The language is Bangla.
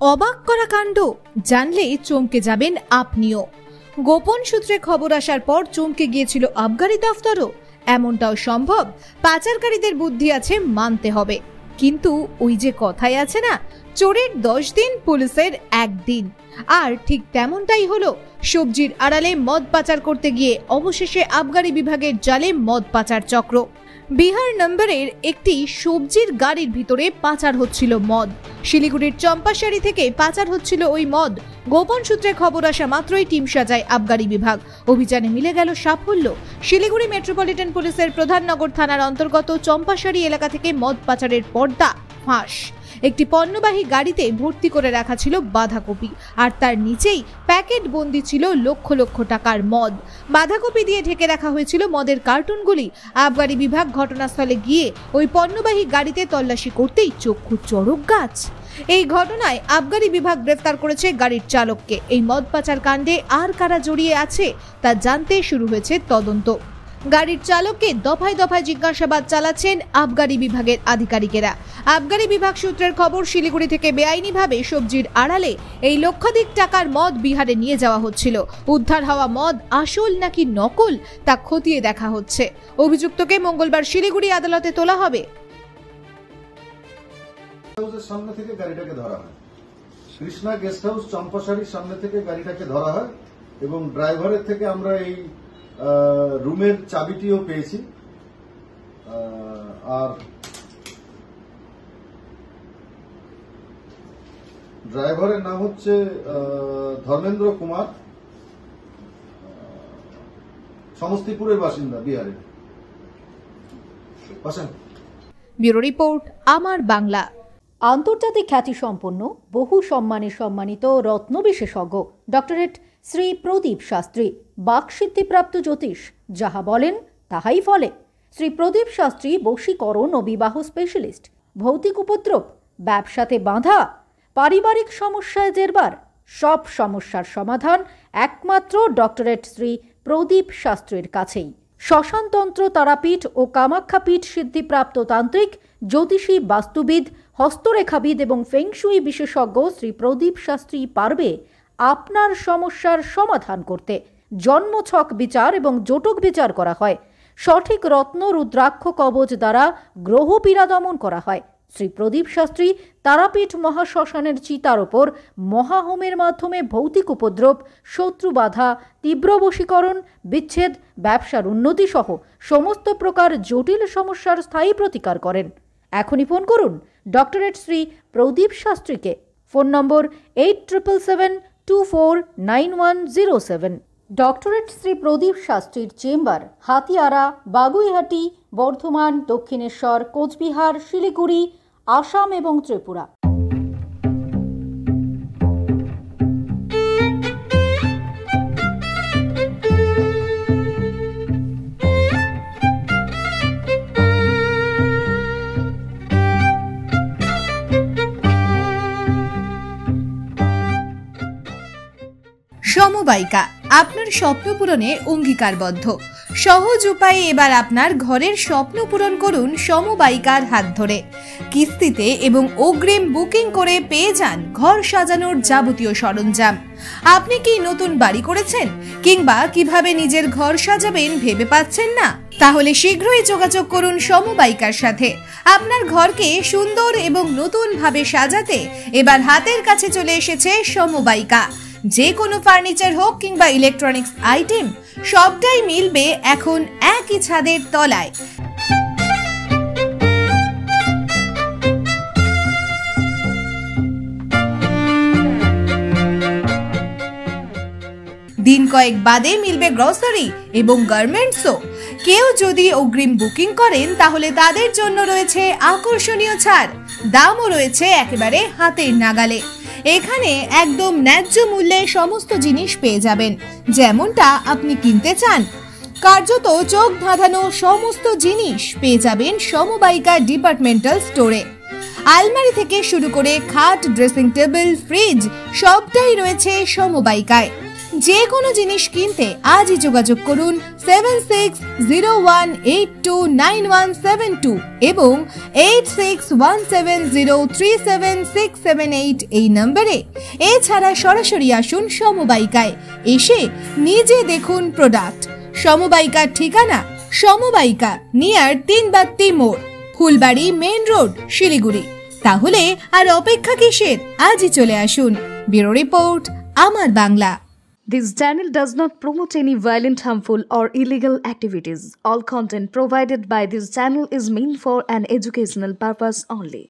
অবাক করা কাণ্ড, জানলে চমকে যাবেন আপনিও। গোপন সূত্রে খবর আসার পর চমকে গিয়েছিল আবগারি দফতরও। এমনটাও সম্ভব, পাচারকারীদের বুদ্ধি আছে মানতে হবে। কিন্তু ওই যে কথাই আছে না, চোরের 10 দিন পুলিশের 1 দিন। আর ঠিক তেমনটাই হলো। সবজির আড়ালে মদ পাচার করতে গিয়ে অবশেষে আবগারি বিভাগের জালে মদ পাচার চক্র। বিহার নম্বরের একটি সবজির গাড়ির ভিতরে পাচার হচ্ছিল মদ। শিলিগুড়ির চম্পাশাড়ি থেকে পাচার হচ্ছিল ওই মদ। গোপন সূত্রে খবর আসা মাত্রই টিম সাজায় আবগারি বিভাগ। অভিযানে মিলে গেল সাফল্য। শিলিগুড়ি মেট্রোপলিটন পুলিশের প্রধাননগর থানার অন্তর্গত চম্পাশাড়ি এলাকা থেকে মদ পাচারের পর্দা ফাঁস। একটি পণ্যবাহী গাড়িতে ভর্তি করে রাখা ছিল বাঁধাকপি, আর তার নিচেই প্যাকেট বন্দি ছিল লক্ষ লক্ষ টাকার মদ। বাঁধাকপি দিয়ে ঢেকে রাখা হয়েছিল মদের কার্টুনগুলি। আবগারি বিভাগ ঘটনাস্থলে গিয়ে ওই পণ্যবাহী গাড়িতে তল্লাশি করতেই চক্ষু চড়ক গাছ। এই ঘটনায় আবগারি বিভাগ গ্রেফতার করেছে গাড়ির চালককে। এই মদ পাচার কাণ্ডে আর কারা জড়িয়ে আছে তা জানতে শুরু হয়েছে তদন্ত। গাড়ির চালককে দফায় দফায় জিজ্ঞাসাবাদ চালাচ্ছেন আবগারি বিভাগের আধিকারিকেরা। আবগারি বিভাগ সূত্রের খবর, শিলিগুড়ি থেকে বেআইনিভাবে সবজির আড়ালে এই লক্ষাধিক টাকার মদ বিহারে নিয়ে যাওয়া হচ্ছিল। উদ্ধার হওয়া মদ আসল নাকি নকল তা খতিয়ে দেখা হচ্ছে। অভিযুক্তকে মঙ্গলবার শিলিগুড়ি আদালতে তোলা হবে। সামনে থেকে গাড়িটাকে ধরা হয়, কৃষ্ণা গেস্ট হাউস চম্পাশাড়ির সামনে থেকে গাড়িটাকে ধরা হয় এবং ড্রাইভারের থেকে আমরা এই রুমের চাবিটিও পেয়েছি। আর ড্রাইভারের নাম হচ্ছে ধর্মেন্দ্র কুমার, সমস্তিপুরের বাসিন্দা, বিহারের। ব্যুরো রিপোর্ট, আমার বাংলা। আন্তর্জাতিক খ্যাতিসম্পন্ন বহু সম্মানে সম্মানিত রত্ন বিশেষজ্ঞ ডক্টরেট শ্রী প্রদীপ শাস্ত্রী, বাকসিদ্ধিপ্রাপ্ত জ্যোতিষ, যাহা বলেন তাহাই ফলে। শ্রী প্রদীপ শাস্ত্রী বশীকরণ ও বিবাহ স্পেশালিস্ট। ভৌতিক উপদ্রব, ব্যবসাতে বাঁধা, পারিবারিক সমস্যায় জেরবার, সব সমস্যার সমাধান একমাত্র ডক্টরেট শ্রী প্রদীপ শাস্ত্রীর কাছেই। শ্মশানতন্ত্র তারাপীঠ ও কামাখ্যাপীঠ সিদ্ধিপ্রাপ্ত তান্ত্রিক, জ্যোতিষী, বাস্তুবিদ, হস্তরেখাবিদ এবং ফেংশুই বিশেষজ্ঞ শ্রী প্রদীপ শাস্ত্রী পারবে আপনার সমস্যার সমাধান করতে। জন্মছক বিচার এবং জটক বিচার করা হয়। সঠিক রত্ন রুদ্রাক্ষ কবচ দ্বারা গ্রহ পীড়া দমন করা হয়। শ্রী প্রদীপ শাস্ত্রী তারাপীঠ মহাশ্মশানের চিতার ওপর মহাহোমের মাধ্যমে ভৌতিক উপদ্রব, শত্রু বাধা, তীব্র বশীকরণ, বিচ্ছেদ, ব্যবসার উন্নতি সহ সমস্ত প্রকার জটিল সমস্যার স্থায়ী প্রতিকার করেন। এখনই ফোন করুন ডক্টরেট শ্রী প্রদীপ শাস্ত্রীকে। Phone number 8777249107। Doctorate Shri Pradeep শাস্ত্রীর চেম্বার হাতিয়ারা, বাগুইহাটি, বর্ধমান, দক্ষিণেশ্বর, কোচবিহার, শিলিগুড়ি, আসাম এবং ত্রিপুরা। সমবায়িকা, আপনার স্বপ্ন পূরণে অঙ্গীকারবদ্ধ। সহজ উপায়ে এবার আপনার ঘরের স্বপ্ন পূরণ করুন সমবায়িকার হাত ধরে। কিস্তিতে এবং অগ্রিম বুকিং করে পেয়ে যান ঘর সাজানোর যাবতীয় সরঞ্জাম। আপনি কি নতুন বাড়ি করেছেন কিংবা কিভাবে নিজের ঘর সাজাবেন ভেবে পাচ্ছেন না? তাহলে শীঘ্রই যোগাযোগ করুন সমবায়িকার সাথে। আপনার ঘরকে সুন্দর এবং নতুন ভাবে সাজাতে এবার হাতের কাছে চলে এসেছে সমবায়িকা। যে কোনো ফার্নিচার হোক কিংবা ইলেকট্রনিক্স আইটেম, সবটাই মিলবে এখন একই ছাদের তলায়। দিন কয়েক বাদে মিলবে গ্রসারি এবং গার্মেন্টসও। কেউ যদি অগ্রিম বুকিং করেন তাহলে তাদের জন্য রয়েছে আকর্ষণীয় ছাড়। দামও রয়েছে একেবারে হাতের নাগালে। এখানে একদম ন্যায্য মূল্যে সমস্ত জিনিস পেয়ে যাবেন, যেমনটা আপনি কিনতে চান। কার্যত চোখ ধাঁধানো সমস্ত জিনিস পেয়ে যাবেন সমবায়িকা ডিপার্টমেন্টাল স্টোরে। আলমারি থেকে শুরু করে খাট, ড্রেসিং টেবিল, ফ্রিজ সবটাই রয়েছে সমবায়িকায়। যে কোনো জিনিস কিনতে আজই যোগাযোগ করুন 7601829172 এবং 8617037678 এই নম্বরে। এছাড়া সরাসরি আসুন সমবায়িকায়, এসে নিজে দেখুন প্রোডাক্ট। সমবায়িকার ঠিকানা সমবায়িকা নিয়ার 3 বাত্তি মোড়, ফুলবাড়ি মেইন রোড, শিলিগুড়ি। তাহলে আর অপেক্ষা কিসের, আজই চলে আসুন। ব্যুরো রিপোর্ট, আমার Bangla. This channel does not promote any violent, harmful, or illegal activities. All content provided by this channel is meant for an educational purpose only.